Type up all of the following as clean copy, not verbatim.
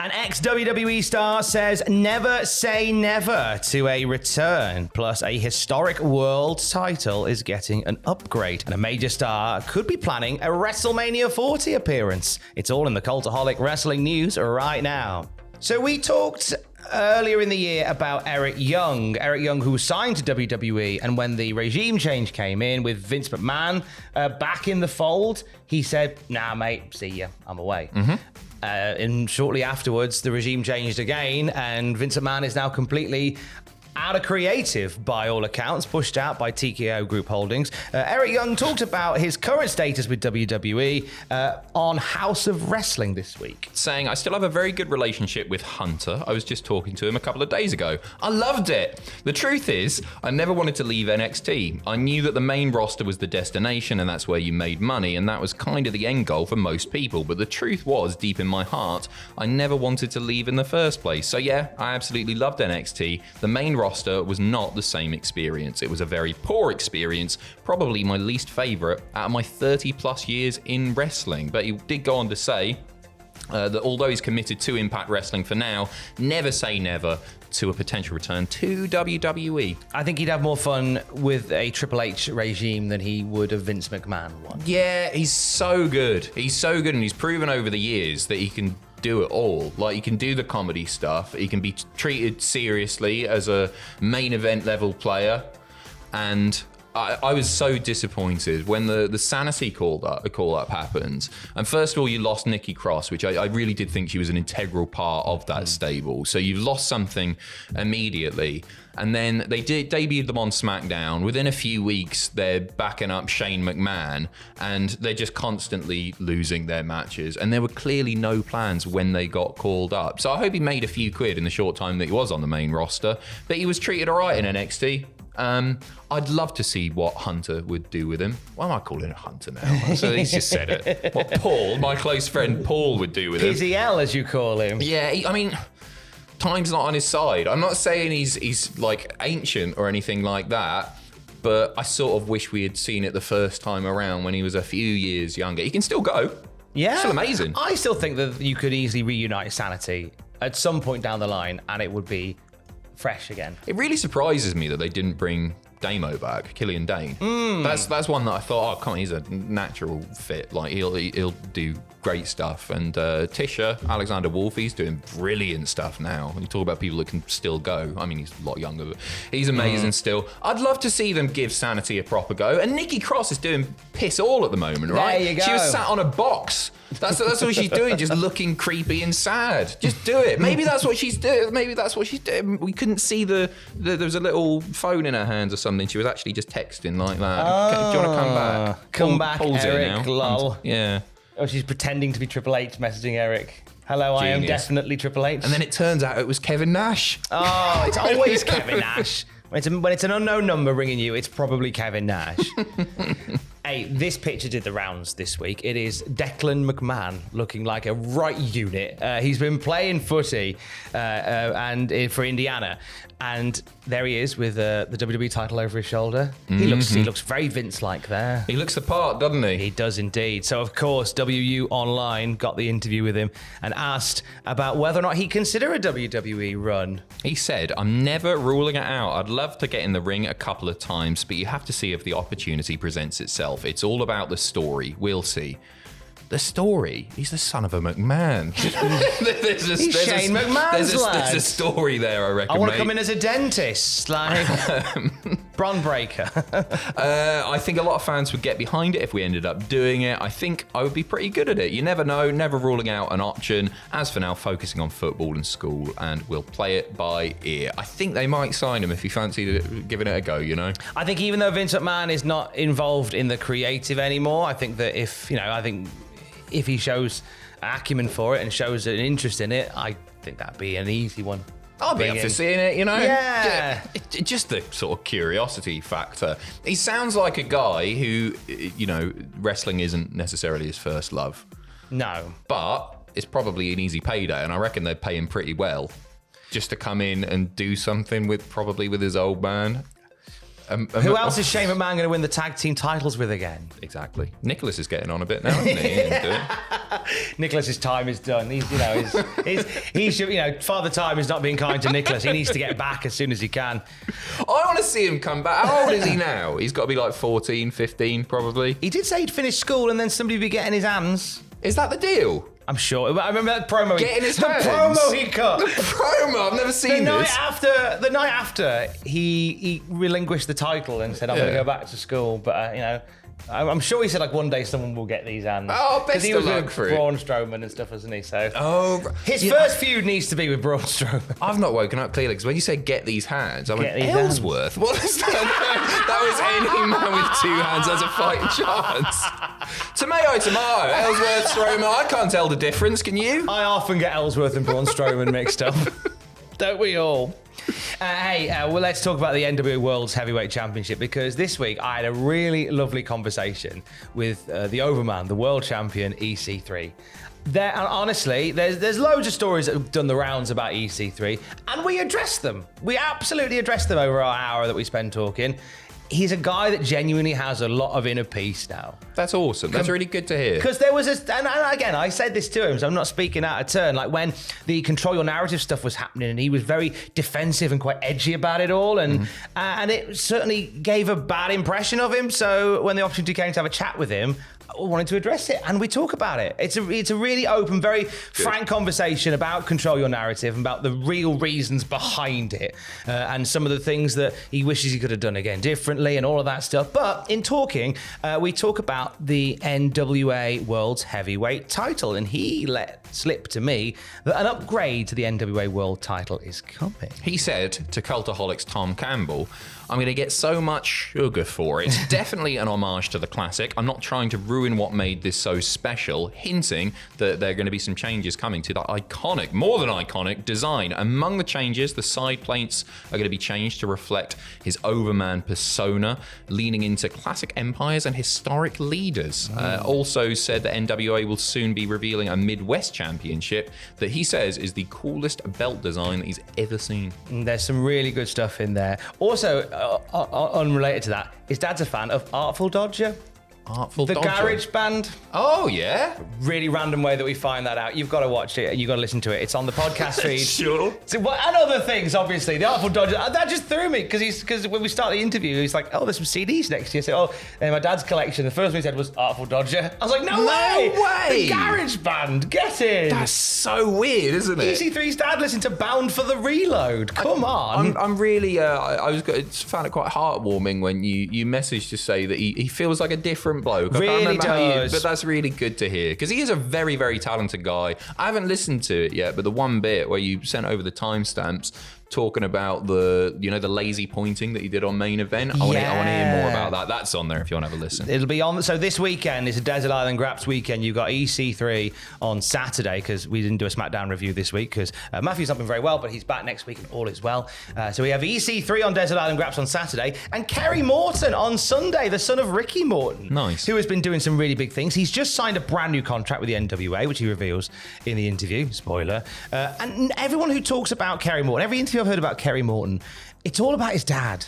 An ex-WWE star says never say never to a return. Plus, a historic world title is getting an upgrade. And a major star could be planning a WrestleMania 40 appearance. It's all in the Cultaholic wrestling news right now. So we talked earlier in the year about Eric Young, who signed to WWE, and when the regime change came in with Vince McMahon back in the fold, he said, nah, mate, see ya, I'm away. And shortly afterwards, the regime changed again, and Vince McMahon is now completely out of creative, by all accounts, pushed out by TKO Group Holdings. Eric Young talked about his current status with WWE on House of Wrestling this week. Saying, I still have a very good relationship with Hunter. I was just talking to him a couple of days ago. I loved it. The truth is, I never wanted to leave NXT. I knew that the main roster was the destination and that's where you made money, and that was kind of the end goal for most people. But the truth was, deep in my heart, I never wanted to leave in the first place. So yeah, I absolutely loved NXT. The main roster was not the same experience. It was a very poor experience, probably my least favorite out of my 30 plus years in wrestling. But he did go on to say that although he's committed to Impact Wrestling for now, never say never to a potential return to WWE. I think he'd have more fun with a Triple H regime than he would a Vince McMahon one. Yeah, he's so good. He's so good, and he's proven over the years that he can do it all. Like, he can do the comedy stuff, he can be treated seriously as a main event level player, and I was so disappointed when the Sanity call-up happened. And first of all, you lost Nikki Cross, which I really did think she was an integral part of that stable. So you've lost something immediately. And then they debuted them on SmackDown. Within a few weeks, they're backing up Shane McMahon, and they're just constantly losing their matches. And there were clearly no plans when they got called up. So I hope he made a few quid in the short time that he was on the main roster. But he was treated all right in NXT. I'd love to see what Hunter would do with him. Why am I calling him Hunter now? So he's just said it. What Paul, my close friend Paul, would do with him. PZL, as you call him. Yeah, I mean, time's not on his side. I'm not saying he's like ancient or anything like that, but I sort of wish we had seen it the first time around when he was a few years younger. He can still go. Yeah. Still amazing. I still think that you could easily reunite Sanity at some point down the line, and it would be fresh again. It really surprises me that they didn't bring Damo back, Killian Dane. That's one that I thought, oh, come on, he's a natural fit. Like, he'll do great stuff. And Tisha, Alexander Wolfe, he's doing brilliant stuff now. When you talk about people that can still go, I mean, he's a lot younger, but he's amazing still. I'd love to see them give Sanity a proper go. And Nikki Cross is doing piss all at the moment, right? There you go. She was sat on a box. That's what she's doing, just looking creepy and sad. Just do it. Maybe that's what she's doing. We couldn't see there was a little phone in her hands or something. She was actually just texting like that. Do you want to come back? Come back, Paul's here Eric, now. lol. Yeah. Oh, she's pretending to be Triple H, messaging Eric. Hello, I am Genius. definitely Triple H. And then it turns out it was Kevin Nash. Oh, it's always Kevin Nash. When it's an unknown number ringing you, it's probably Kevin Nash. Hey, this picture did the rounds this week. It is Declan McMahon looking like a right unit. He's been playing footy and for Indiana, and there he is with the WWE title over his shoulder. He looks very Vince-like there. He looks the part, doesn't he? He does indeed. So, of course, WU Online got the interview with him and asked about whether or not he'd consider a WWE run. He said, I'm never ruling it out. I'd love to get in the ring a couple of times, but you have to see if the opportunity presents itself. It's all about the story. We'll see. The story? He's the son of a McMahon. He's Shane McMahon's lad. There's a story there, I reckon, I want mate. to come in as a dentist, like Bron Breakker. I think a lot of fans would get behind it if we ended up doing it. I think I would be pretty good at it. You never know, never ruling out an option. As for now, focusing on football and school, and we'll play it by ear. I think they might sign him if he fancied giving it a go, you know? I think even though Vince McMahon is not involved in the creative anymore, I think that if he shows acumen for it and shows an interest in it, I think that'd be an easy one. I'll be up for seeing it, you know? Yeah. Just the sort of curiosity factor. He sounds like a guy who, you know, wrestling isn't necessarily his first love. No. But it's probably an easy payday, and I reckon they'd pay him pretty well just to come in and do something with his old man. Who else is Shane McMahon going to win the tag team titles with again? Exactly. Nicholas is getting on a bit now, isn't he? Nicholas's time is done. He should, Father Time is not being kind to Nicholas. He needs to get back as soon as he can. I want to see him come back. How old is he now? He's got to be like 14, 15 probably. He did say he'd finished school and then somebody would be getting his hands. Is that the deal? I'm sure. I remember that promo. Getting his hands. The promo he cut. The promo. I've never seen this. The night after, he relinquished the title and said, "I'm going to go back to school." But I'm sure he said like one day someone will get these hands. Oh, best he of was luck with for it. Braun Strowman and stuff, wasn't he? So his Yeah. first feud needs to be with Braun Strowman. I've not woken up clearly because when you say get these hands, I went, these Ellsworth? What is that? That was any man with two hands has a fighting chance. Tomato. Ellsworth, Strowman. I can't tell the difference, can you? I often get Ellsworth and Braun Strowman mixed up. Don't we all? Well, let's talk about the NWA World's Heavyweight Championship, because this week I had a really lovely conversation with the Overman, the world champion, EC3. Honestly, there's loads of stories that have done the rounds about EC3, and we addressed them. We absolutely addressed them over our hour that we spent talking. He's a guy that genuinely has a lot of inner peace now. That's awesome. That's really good to hear. Because there was and again, I said this to him, so I'm not speaking out of turn. Like when the Control Your Narrative stuff was happening, and he was very defensive and quite edgy about it all, and it certainly gave a bad impression of him. So when the opportunity came to have a chat with him, I wanted to address it, and we talk about it. It's a really open, very frank conversation about Control Your Narrative and about the real reasons behind it, and some of the things that he wishes he could have done again differently and all of that stuff. But in talking, we talk about the NWA World's Heavyweight title, and he let slip to me that an upgrade to the NWA World title is coming. He said to Cultaholic's Tom Campbell, "I'm going to get so much sugar for it. Definitely an homage to the classic. I'm not trying to ruin what made this so special," hinting that there are going to be some changes coming to that iconic, more than iconic, design. Among the changes, the side plates are going to be changed to reflect his Overman persona, leaning into classic empires and historic leaders. Also said that NWA will soon be revealing a Midwest championship that he says is the coolest belt design that he's ever seen. There's some really good stuff in there. Also, unrelated to that, his dad's a fan of Artful Dodger. Artful The Dodger. garage band. Oh, yeah? Really random way that we find that out. You've got to watch it and you've got to listen to it. It's on the podcast feed. Sure. So, and other things, obviously. The Artful Dodger, that just threw me because when we start the interview, he's like, "Oh, there's some CDs next year." So, and my dad's collection, the first one he said was Artful Dodger. I was like, no way! The garage band, get in! That's so weird, isn't it? EC3's dad listened to Bound for the Reload. Come on. I'm really, I found it quite heartwarming when you messaged to say that he feels like a different bloke. I can't Really remember how does. but that's really good to hear because he is a very, very talented guy. I haven't listened to it yet, but the one bit where you sent over the timestamps talking about the lazy pointing that he did on Main Event. I want to hear more about that. That's on there if you want to have a listen. It'll be on. So this weekend is a Desert Island Graps weekend. You've got EC3 on Saturday because we didn't do a SmackDown review this week because Matthew's not been very well, but he's back next week and all is well. So we have EC3 on Desert Island Graps on Saturday and Kerry Morton on Sunday, the son of Ricky Morton. Nice. Who has been doing some really big things. He's just signed a brand new contract with the NWA, which he reveals in the interview. Spoiler. And everyone who talks about Kerry Morton, every interview I've heard about Kerry Morton, it's all about his dad.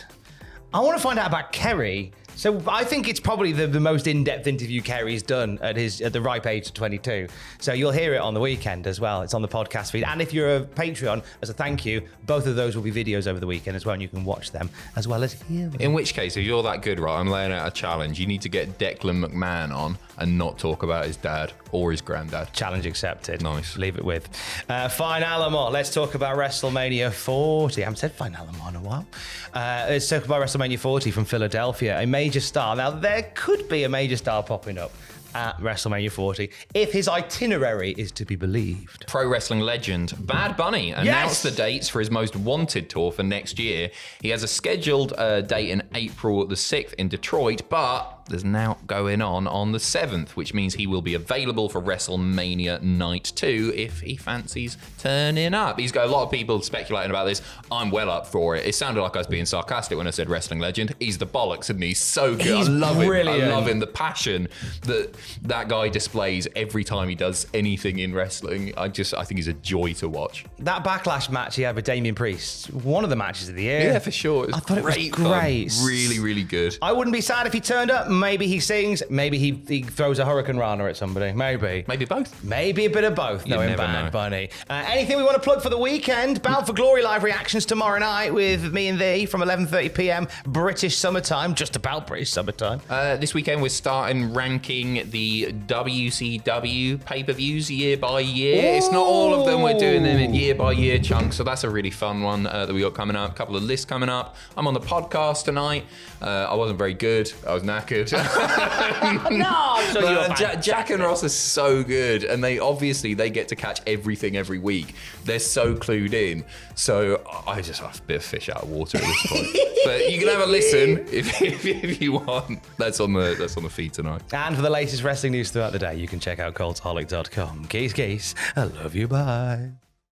I want to find out about Kerry. So I think it's probably the most in-depth interview Kerry's done at the ripe age of 22. So you'll hear it on the weekend as well. It's on the podcast feed. And if you're a Patreon, as a thank you, both of those will be videos over the weekend as well, and you can watch them as well as hear them. In which case, if you're that good, right, I'm laying out a challenge. You need to get Declan McMahon on and not talk about his dad or his granddad. Challenge accepted. Nice. Leave it with. Fine Alamo. Let's talk about WrestleMania 40. I haven't said Fine Alamo in a while. Let's talk about WrestleMania 40 from Philadelphia. A major star. Now, there could be a major star popping up at WrestleMania 40 if his itinerary is to be believed. Pro wrestling legend Bad Bunny announced the dates for his most wanted tour for next year. He has a scheduled date in April the 6th in Detroit, but there's now going on the 7th, which means he will be available for WrestleMania Night 2 if he fancies turning up. He's got a lot of people speculating about this. I'm well up for it. It sounded like I was being sarcastic when I said wrestling legend. He's the bollocks, and he's so good. He's I love brilliant. him. I love him. The passion that guy displays every time he does anything in wrestling. I think he's a joy to watch. That Backlash match he had with Damian Priest, one of the matches of the year. Yeah, for sure. I thought it was great. Fun. Really, really good. I wouldn't be sad if he turned up. Maybe he sings. Maybe he throws a Hurricane Rana at somebody. Maybe both. Maybe a bit of both. You Knowing never Bad know. Bunny. Anything we want to plug for the weekend? Bound for Glory live reactions tomorrow night with me and thee from 11:30 p.m. British summertime. Just about British summertime. This weekend we're starting ranking the WCW pay-per-views year by year. Ooh. It's not all of them. We're doing them in year by year chunks. So that's a really fun one that we got coming up. A couple of lists coming up. I'm on the podcast tonight. I wasn't very good. I was knackered. Jack and Ross are so good, and they get to catch everything every week. They're so clued in. So I just have a bit of fish out of water at this point. But you can have a listen if you want. That's on the feed tonight. And for the latest wrestling news throughout the day, you can check out cultaholic.com. Geese, I love you, bye.